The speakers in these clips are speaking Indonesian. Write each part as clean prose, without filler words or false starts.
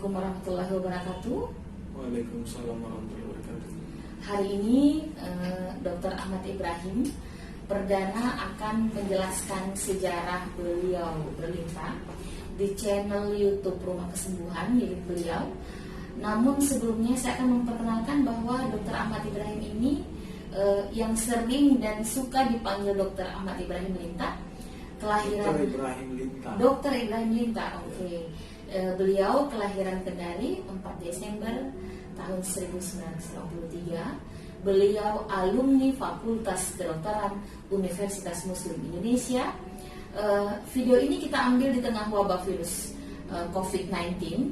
Assalamualaikum warahmatullahi wabarakatuh. Waalaikumsalam warahmatullahi wabarakatuh. Hari ini Dr. Ahmad Ibrahim perdana akan menjelaskan sejarah beliau berlintang di channel YouTube Rumah Kesembuhan milik beliau. Namun sebelumnya saya akan memperkenalkan bahwa Dr. Ahmad Ibrahim ini yang sering dan suka dipanggil Dr. Ahmad Ibrahim Linta, kelahiran Dr. Ibrahim Linta. Oke. Beliau kelahiran Kendari 4 Desember tahun 1993. Beliau alumni Fakultas Kedokteran Universitas Muslim Indonesia. Video ini kita ambil di tengah wabah virus COVID-19.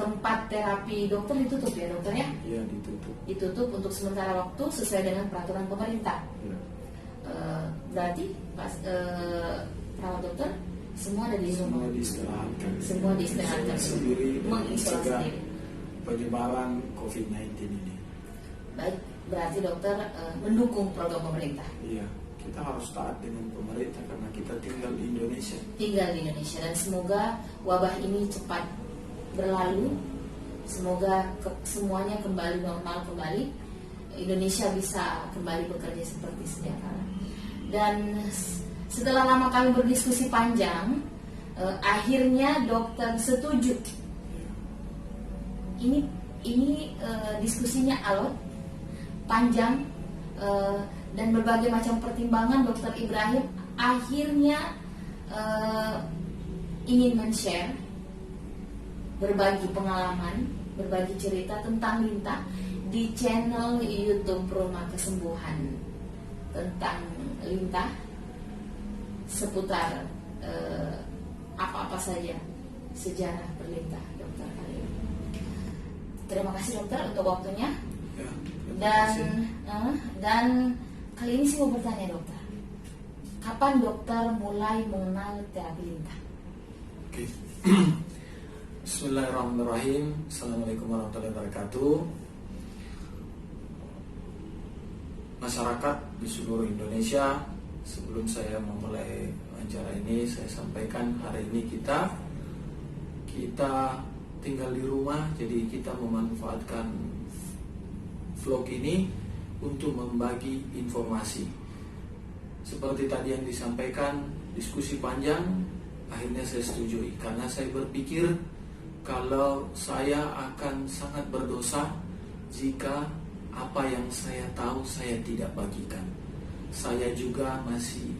Tempat terapi dokter ditutup ya dokter ya? Iya, ditutup. Ditutup untuk sementara waktu sesuai dengan peraturan pemerintah. Ya. Berarti perawat dokter semua ada di rumah. Semua diistirahatkan. Sendiri mengisolasi mencegah diri. penyebaran COVID-19 ini. Baik, berarti dokter mendukung program pemerintah. Iya, kita harus taat dengan pemerintah karena kita tinggal di Indonesia. Tinggal di Indonesia dan semoga wabah ini cepat berlalu. Semoga semuanya kembali normal kembali. Indonesia bisa kembali bekerja seperti sedia kala. Dan setelah lama kami berdiskusi panjang, akhirnya dokter setuju. Ini diskusinya alot, panjang, dan berbagai macam pertimbangan. Dokter Ibrahim akhirnya ingin men-share, berbagi pengalaman, berbagi cerita tentang Linta di channel YouTube Rumah Kesembuhan tentang Linta, seputar apa-apa saja sejarah berlintah dokter kali ini. Terima kasih dokter untuk waktunya. Ya, dan kali ini saya mau bertanya dokter, kapan dokter mulai mengenal terapi lintah? Oke. Bismillahirrahmanirrahim. Assalamualaikum warahmatullahi wabarakatuh. Masyarakat di seluruh Indonesia, sebelum saya memulai wawancara ini, saya sampaikan hari ini kita tinggal di rumah, jadi kita memanfaatkan vlog ini untuk membagi informasi. Seperti tadi yang disampaikan, diskusi panjang, akhirnya saya setujui karena saya berpikir kalau saya akan sangat berdosa jika apa yang saya tahu saya tidak bagikan. Saya juga masih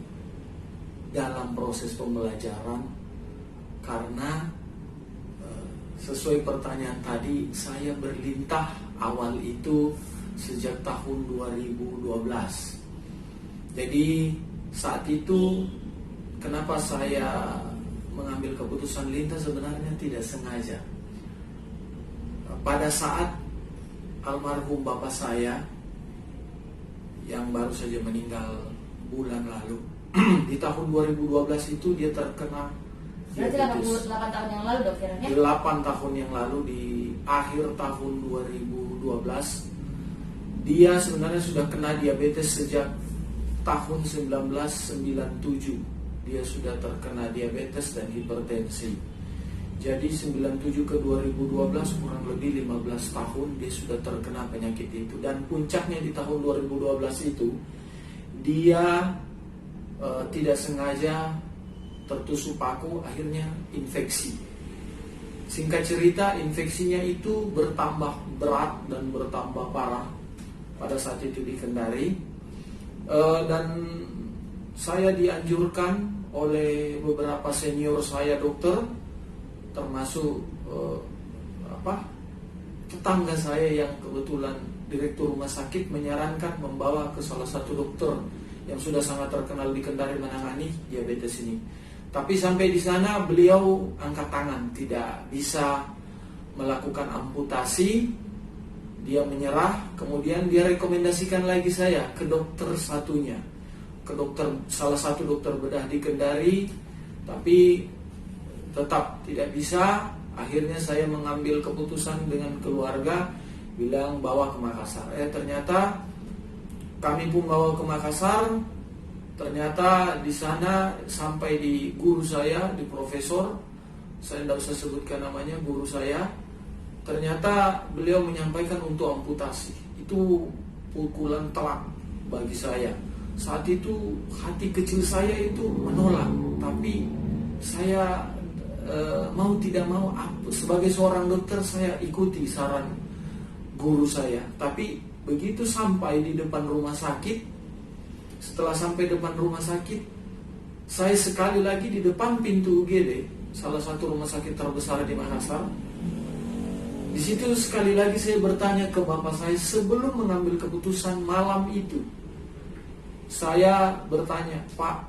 dalam proses pembelajaran karena sesuai pertanyaan tadi, saya berlintah awal itu sejak tahun 2012. Jadi saat itu kenapa saya mengambil keputusan lintah sebenarnya tidak sengaja. Pada saat almarhum bapak saya yang baru saja meninggal bulan lalu di tahun 2012 itu dia terkena diabetes. 8 tahun yang lalu dok kira-kira? 8 tahun yang lalu di akhir tahun 2012 dia sebenarnya sudah kena diabetes sejak tahun 1997. Dia sudah terkena diabetes dan hipertensi. Jadi 97 ke 2012 kurang lebih 15 tahun dia sudah terkena penyakit itu. Dan puncaknya di tahun 2012 itu dia tidak sengaja tertusuk paku, akhirnya infeksi. Singkat cerita, infeksinya itu bertambah berat dan bertambah parah pada saat itu di Kendari. Dan saya dianjurkan oleh beberapa senior saya dokter, termasuk tetangga saya yang kebetulan direktur rumah sakit menyarankan membawa ke salah satu dokter yang sudah sangat terkenal di Kendari menangani diabetes ini. Tapi sampai di sana beliau angkat tangan, tidak bisa melakukan amputasi. Dia menyerah, kemudian dia rekomendasikan lagi saya ke dokter satunya, ke salah satu dokter bedah di Kendari, tapi tetap tidak bisa. Akhirnya saya mengambil keputusan dengan keluarga, bilang bawa ke Makassar. Ternyata kami pun bawa ke Makassar. Ternyata di sana sampai di guru saya, di profesor, saya tidak usah sebutkan namanya, guru saya ternyata beliau menyampaikan untuk amputasi. Itu pukulan telak bagi saya. Saat itu hati kecil saya itu menolak, tapi saya mau tidak mau sebagai seorang dokter saya ikuti saran guru saya. Tapi begitu sampai di depan rumah sakit, setelah sampai depan rumah sakit, saya sekali lagi di depan pintu UGD, salah satu rumah sakit terbesar di Makassar. Di situ sekali lagi saya bertanya ke bapak saya sebelum mengambil keputusan malam itu. Saya bertanya, Pak,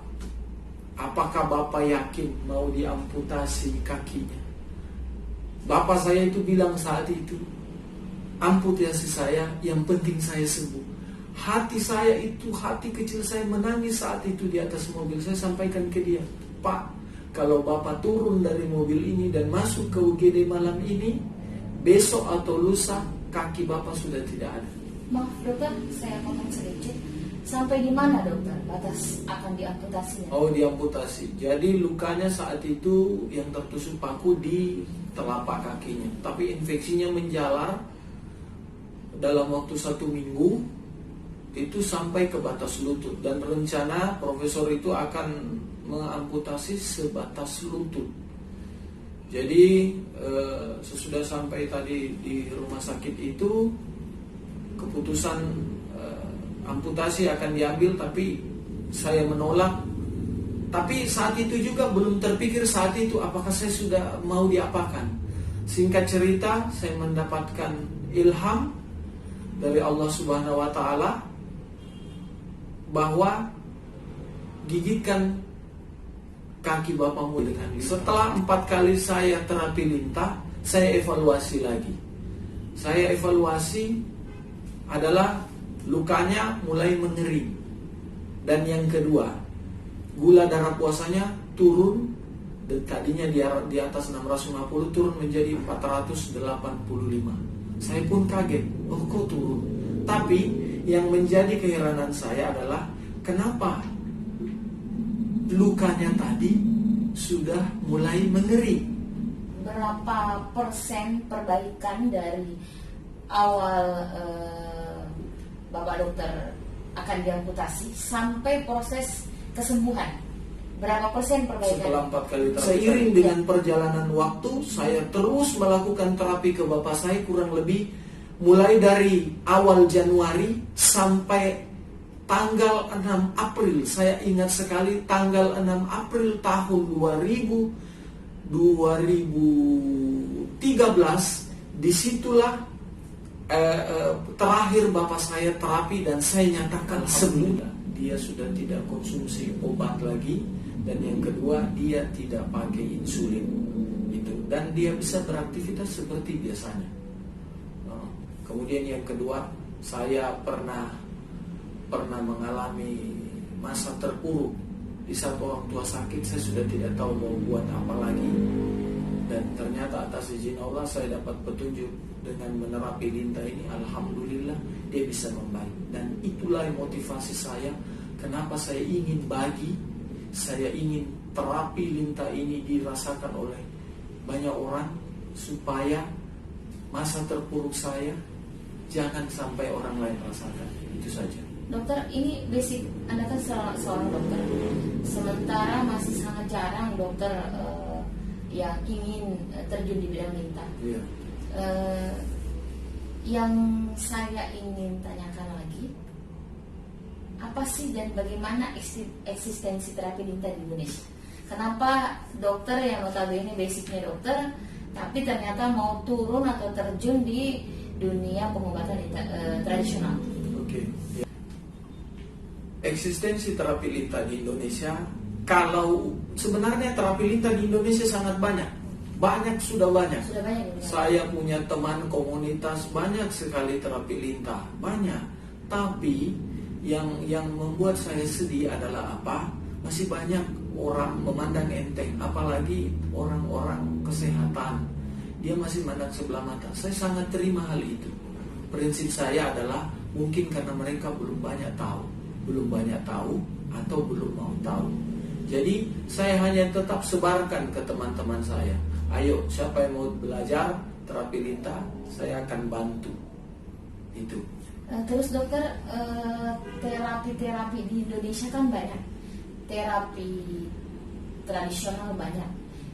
apakah bapak yakin mau diamputasi kakinya? Bapak saya itu bilang saat itu, amputasi saya, yang penting saya sembuh. Hati saya itu, hati kecil saya menangis saat itu di atas mobil. Saya sampaikan ke dia, Pak, kalau bapak turun dari mobil ini dan masuk ke UGD malam ini, besok atau lusa kaki bapak sudah tidak ada. Maaf dokter, saya potong sedikit. Sampai di mana dokter batas akan diamputasinya? Oh, diamputasi. Jadi lukanya saat itu yang tertusuk paku di telapak kakinya. Tapi infeksinya menjalar dalam waktu 1 minggu, itu sampai ke batas lutut. Dan rencana profesor itu akan mengamputasi sebatas lutut. Jadi sesudah sampai tadi di rumah sakit itu, keputusan amputasi akan diambil, tapi saya menolak. Tapi saat itu juga belum terpikir saat itu apakah saya sudah mau diapakan. Singkat cerita, saya mendapatkan ilham dari Allah Subhanahu wa Ta'ala bahwa gigitkan kaki bapakmu dengan ini. Setelah 4 kali saya terapi lintah, saya evaluasi lagi. Saya evaluasi adalah lukanya mulai mengering. Dan yang kedua, gula darah puasanya turun. Tadinya di atas 650 turun menjadi 485. Saya pun kaget, oh kok turun? Tapi yang menjadi keheranan saya adalah kenapa lukanya tadi sudah mulai mengering. Berapa persen perbaikan dari awal Bapak dokter akan diamputasi sampai proses kesembuhan? Berapa persen perbaikan? Setelah 4 kali terapi. Seiring dengan perjalanan waktu, saya terus melakukan terapi ke bapak saya kurang lebih mulai dari awal Januari sampai tanggal 6 April. Saya ingat sekali tanggal 6 April tahun 2013. Disitulah terakhir bapak saya terapi dan saya nyatakan sembuh. Dia sudah tidak konsumsi obat lagi. Dan yang kedua, dia tidak pakai insulin itu, dan dia bisa beraktivitas seperti biasanya. Kemudian yang kedua, saya pernah mengalami masa terpuruk. Di saat orang tua sakit, saya sudah tidak tahu mau buat apa lagi. Dan ternyata atas izin Allah saya dapat petunjuk dengan menerapi lintah ini. Alhamdulillah dia bisa membaik. Dan itulah motivasi saya, kenapa saya ingin bagi. Saya ingin terapi lintah ini dirasakan oleh banyak orang supaya masa terpuruk saya jangan sampai orang lain rasakan. Itu saja. Dokter, ini basic Anda kan seorang dokter. Sementara masih sangat jarang dokter yang ingin terjun di bidang lintah. Iya. Yang saya ingin tanyakan lagi, apa sih dan bagaimana eksistensi terapi lintah di Indonesia? Kenapa dokter yang notabene basicnya dokter, tapi ternyata mau turun atau terjun di dunia pengobatan tradisional? Oke. Eksistensi terapi lintah di Indonesia, kalau sebenarnya terapi lintah di Indonesia sangat banyak. Sudah banyak. Saya punya teman komunitas banyak sekali terapi lintah, banyak. Tapi yang membuat saya sedih adalah apa? Masih banyak orang memandang enteng, apalagi orang-orang kesehatan. Dia masih memandang sebelah mata. Saya sangat terima hal itu. Prinsip saya adalah mungkin karena mereka belum banyak tahu atau belum mau tahu. Jadi saya hanya tetap sebarkan ke teman-teman saya. Ayo, siapa yang mau belajar, terapi lintah, saya akan bantu. Itu. Terus dokter, terapi-terapi di Indonesia kan banyak, terapi tradisional banyak.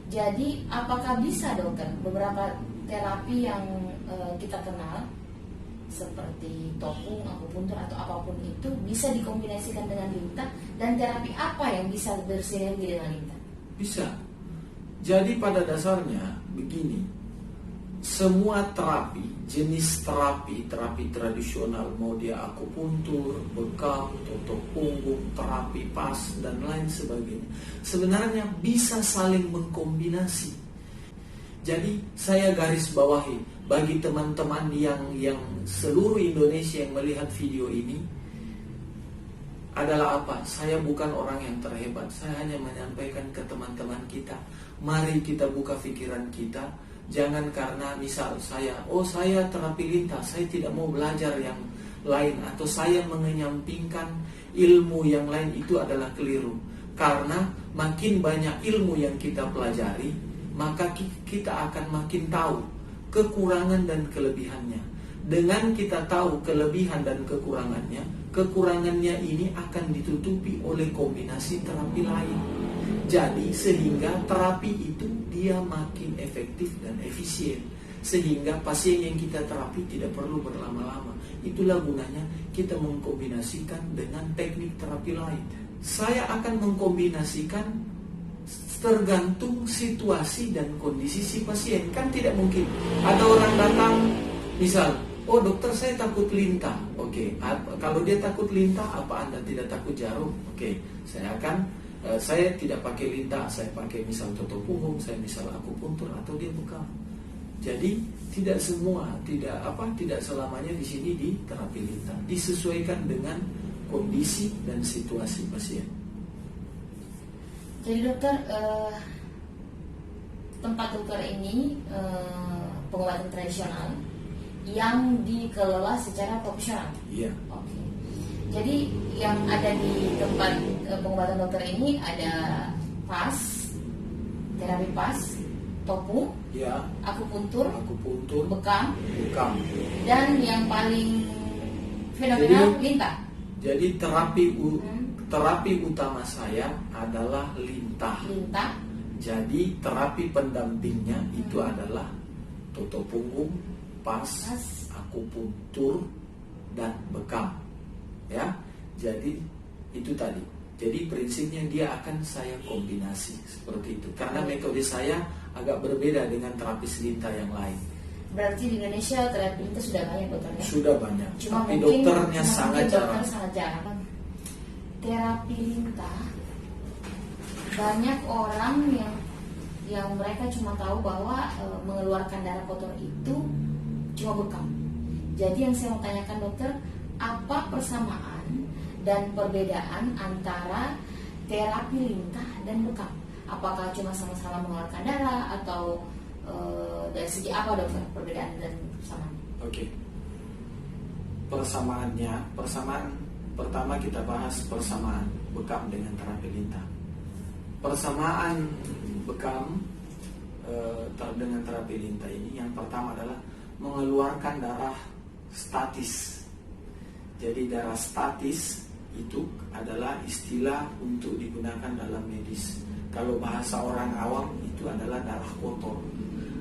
Jadi apakah bisa dokter beberapa terapi yang kita kenal seperti topung, akupuntur atau apapun itu bisa dikombinasikan dengan lintah, dan terapi apa yang bisa bersinergi dengan lintah? Bisa. Jadi pada dasarnya begini, semua terapi, jenis terapi tradisional, mau dia akupuntur, bekam, totok punggung, terapi pas, dan lain sebagainya, sebenarnya bisa saling mengkombinasi. Jadi saya garis bawahi bagi teman-teman yang seluruh Indonesia yang melihat video ini adalah apa? Saya bukan orang yang terhebat. Saya hanya menyampaikan ke teman-teman kita, mari kita buka pikiran kita. Jangan karena misal saya terapi lintah, saya tidak mau belajar yang lain, atau saya mengenyampingkan ilmu yang lain, itu adalah keliru. Karena makin banyak ilmu yang kita pelajari, maka kita akan makin tahu kekurangan dan kelebihannya. Dengan kita tahu kelebihan dan kekurangannya ini akan ditutupi oleh kombinasi terapi lain. Jadi sehingga terapi itu dia makin efektif dan efisien, sehingga pasien yang kita terapi tidak perlu berlama-lama. Itulah gunanya kita mengkombinasikan dengan teknik terapi lain. Saya akan mengkombinasikan tergantung situasi dan kondisi si pasien. Kan tidak mungkin ada orang datang misal, oh dokter saya takut lintah. Oke, kalau dia takut lintah, apa Anda tidak takut jarum? Oke, saya tidak pakai lintah, saya pakai misal totok punggung, saya misal akupuntur, atau dia bekam. Jadi tidak selamanya di sini di terapi lintah, disesuaikan dengan kondisi dan situasi pasien. Jadi dokter, tempat dokter ini pengobatan tradisional yang dikelola secara profesional. Iya. Oke. Jadi yang ada di tempat pengobatan dokter ini ada pas, terapi pas, topung, ya, akupuntur, bekam, dan yang paling fenomenal lintah. Jadi terapi utama saya adalah lintah. Jadi terapi pendampingnya itu adalah totok punggung, pas, akupuntur, dan bekam. Ya, jadi itu tadi. Jadi prinsipnya dia akan saya kombinasi seperti itu. Karena metode saya agak berbeda dengan terapis lintah yang lain. Berarti di Indonesia terapi lintah sudah banyak dokternya? Sudah banyak. Cuma tapi mungkin dokternya sangat jarang. Terapi lintah, banyak orang yang mereka cuma tahu bahwa mengeluarkan darah kotor itu cuma bekam. Jadi yang saya mau tanyakan dokter, apa persamaan dan perbedaan antara terapi lintah dan bekam? Apakah cuma sama-sama mengeluarkan darah, atau dari segi apa dokter perbedaan dan persamaan? Oke. Persamaan pertama kita bahas persamaan bekam dengan terapi lintah. Persamaan bekam dengan terapi lintah ini yang pertama adalah mengeluarkan darah statis. Jadi darah statis itu adalah istilah untuk digunakan dalam medis. Kalau bahasa orang awam itu adalah darah kotor.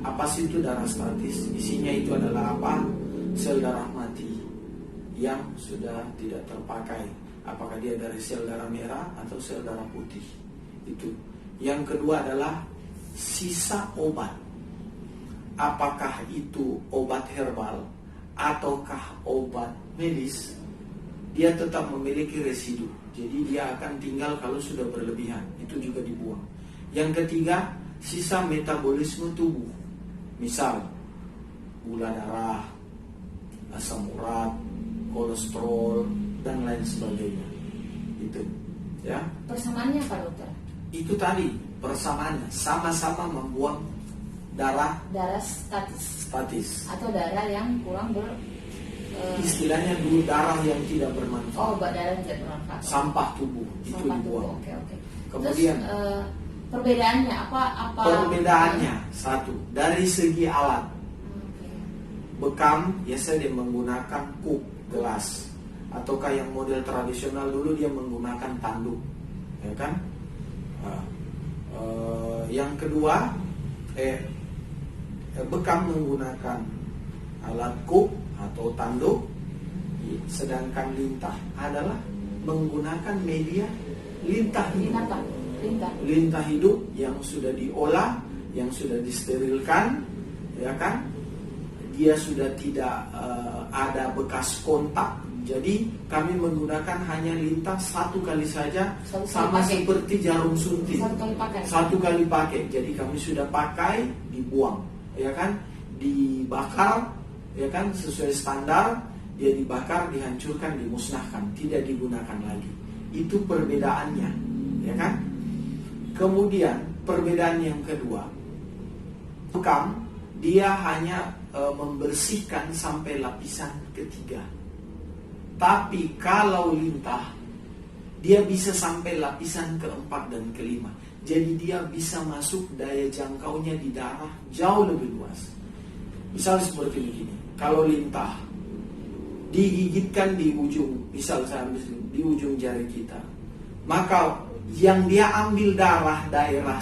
Apa sih itu darah statis? Isinya itu adalah apa? Sel darah mati yang sudah tidak terpakai. Apakah dia dari sel darah merah atau sel darah putih? Itu. Yang kedua adalah sisa obat. Apakah itu obat herbal ataukah obat medis? Dia tetap memiliki residu. Jadi dia akan tinggal kalau sudah berlebihan. Itu juga dibuang. Yang ketiga, sisa metabolisme tubuh. Misal gula darah, asam urat, kolesterol, dan lain sebagainya. Itu, ya. Persamaannya apa dokter? Itu tadi persamaannya, sama-sama membuang darah statis atau darah yang kurang istilahnya dulu darah yang tidak bermanfaat. Darah yang tidak bermanfaat. Sampah tubuh itu dibuang. Oke. Kemudian perbedaannya apa? Perbedaannya satu, dari segi alat. bekam biasanya dia menggunakan cup gelas, ataukah yang model tradisional dulu dia menggunakan tanduk, ya kan? Yang kedua, bekam menggunakan alat cup atau tanduk, sedangkan lintah adalah menggunakan media lintah hidup. Lintah hidup yang sudah diolah, yang sudah disterilkan, ya kan? Dia sudah tidak ada bekas kontak. Jadi kami menggunakan hanya lintah satu kali saja, sama seperti jarum suntik. Satu kali pakai. Jadi kami sudah pakai, dibuang, ya kan? Dibakar, ya kan? Sesuai standar, dia dibakar, dihancurkan, dimusnahkan, tidak digunakan lagi. Itu perbedaannya, ya kan? Kemudian perbedaan yang kedua, bekam dia hanya membersihkan sampai lapisan ketiga. Tapi kalau lintah, dia bisa sampai lapisan keempat dan kelima. Jadi dia bisa masuk, daya jangkaunya di darah jauh lebih luas. Misal seperti begini, kalau lintah digigitkan di ujung, misal saya ambil di ujung jari kita, maka yang dia ambil darah daerah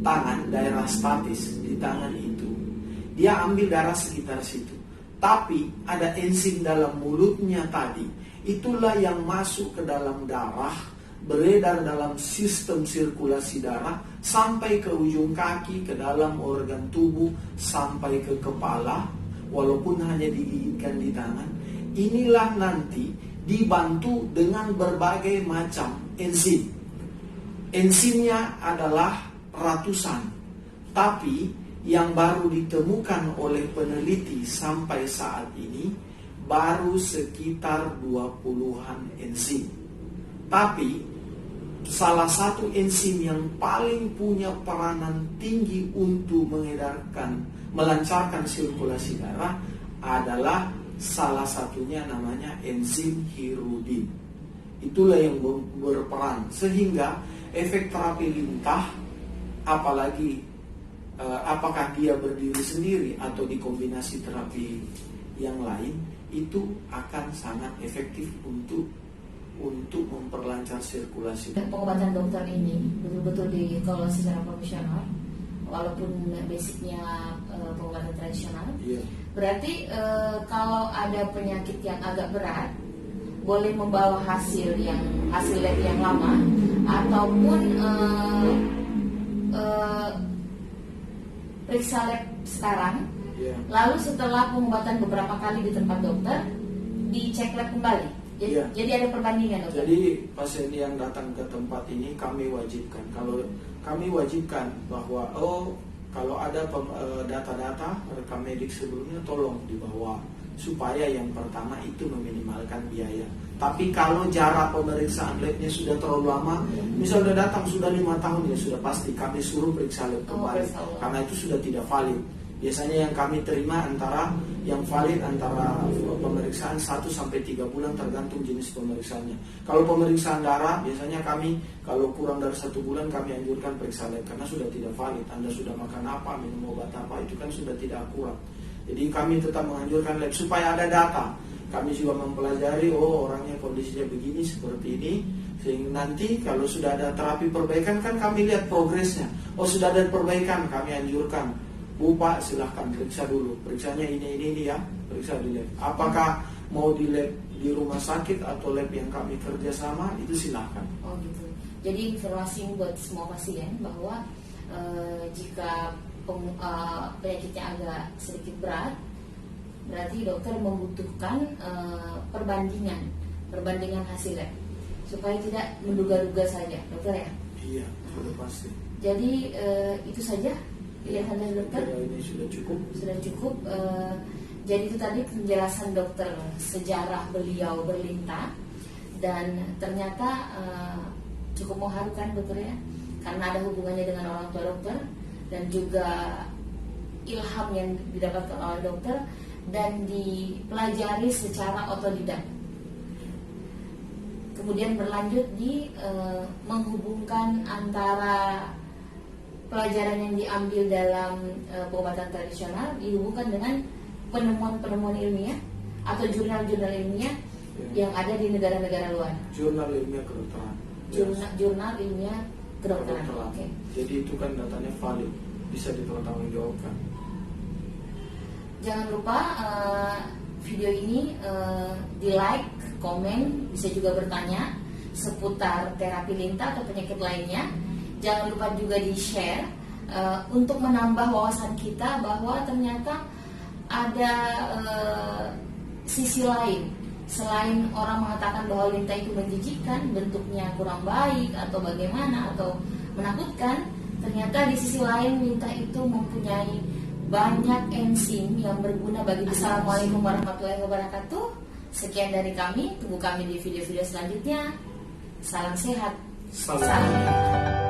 tangan, daerah statis di tangan itu, dia ambil darah sekitar situ. Tapi ada enzim dalam mulutnya tadi, itulah yang masuk ke dalam darah, beredar dalam sistem sirkulasi darah, sampai ke ujung kaki, ke dalam organ tubuh, sampai ke kepala, walaupun hanya digigitkan di tangan. Inilah nanti dibantu dengan berbagai macam enzim. Enzimnya adalah ratusan, tapi yang baru ditemukan oleh peneliti sampai saat ini baru sekitar 20-an enzim. Tapi salah satu enzim yang paling punya peranan tinggi untuk melancarkan sirkulasi darah adalah salah satunya namanya enzim hirudin. Itulah yang berperan sehingga efek terapi lintah, apalagi apakah dia berdiri sendiri atau dikombinasi terapi yang lain, itu akan sangat efektif untuk memperlancar sirkulasi. Pengobatan dokter ini betul-betul dikelola secara profesional, walaupun basicnya pengobatan tradisional. Yeah. Berarti kalau ada penyakit yang agak berat, boleh membawa hasil lab yang lama, ataupun periksa lab sekarang, lalu setelah pengobatan beberapa kali di tempat dokter, dicek lab kembali. Jadi ada perbandingan, dokter. Jadi pasien yang datang ke tempat ini kami wajibkan, bahwa kalau ada data-data rekam medik sebelumnya tolong dibawa, supaya yang pertama itu meminimalkan biaya. Tapi kalau jarak pemeriksaan labnya sudah terlalu lama, misal sudah datang sudah 5 tahun, ya sudah pasti kami suruh periksa lab kembali, karena itu sudah tidak valid. Biasanya yang kami terima yang valid antara pemeriksaan 1 sampai 3 bulan tergantung jenis pemeriksaannya. Kalau pemeriksaan darah biasanya kami, kalau kurang dari 1 bulan kami anjurkan periksa lab, karena sudah tidak valid. Anda sudah makan apa, minum obat apa, itu kan sudah tidak akurat. Jadi kami tetap menganjurkan lab supaya ada data. Kami juga mempelajari, orangnya kondisinya begini, seperti ini, sehingga nanti kalau sudah ada terapi perbaikan kan kami lihat progresnya. Sudah ada perbaikan, kami anjurkan, Bu Pak silahkan periksa dulu, periksanya ini ya, periksa di lab. Apakah mau di lab di rumah sakit atau lab yang kami kerjasama, itu silahkan. Oh gitu. Jadi informasi buat semua pasien bahwa jika penyakitnya agak sedikit berat, berarti dokter membutuhkan perbandingan hasil lab supaya tidak menduga-duga saja, dokter ya? Iya, sudah pasti. Jadi itu saja pilihan dari dokter. Ini sudah cukup. Sudah cukup. Jadi itu tadi penjelasan dokter sejarah beliau berlintah, dan ternyata cukup mengharukan, dokter ya, karena ada hubungannya dengan orang tua dokter dan juga ilham yang didapatkan oleh dokter dan dipelajari secara otodidak. Kemudian berlanjut di menghubungkan antara pelajaran yang diambil dalam pengobatan tradisional dihubungkan dengan penemuan-penemuan ilmiah atau jurnal-jurnal ilmiah yang ada di negara-negara luar. Jurnal ilmiah kedokteran. Jurnal ilmiah kedokteran. Oke. Jadi itu kan datanya valid, bisa dipertanggungjawabkan. Jangan lupa video ini di like, komen, bisa juga bertanya seputar terapi lintah atau penyakit lainnya. Jangan lupa juga di share untuk menambah wawasan kita bahwa ternyata ada sisi lain. Selain orang mengatakan bahwa lintah itu menjijikkan, bentuknya kurang baik atau bagaimana atau menakutkan, ternyata di sisi lain lintah itu mempunyai banyak enzim yang berguna bagi. Assalamualaikum warahmatullahi wabarakatuh. Sekian dari kami, tunggu kami di video-video selanjutnya. Salam sehat. Salam.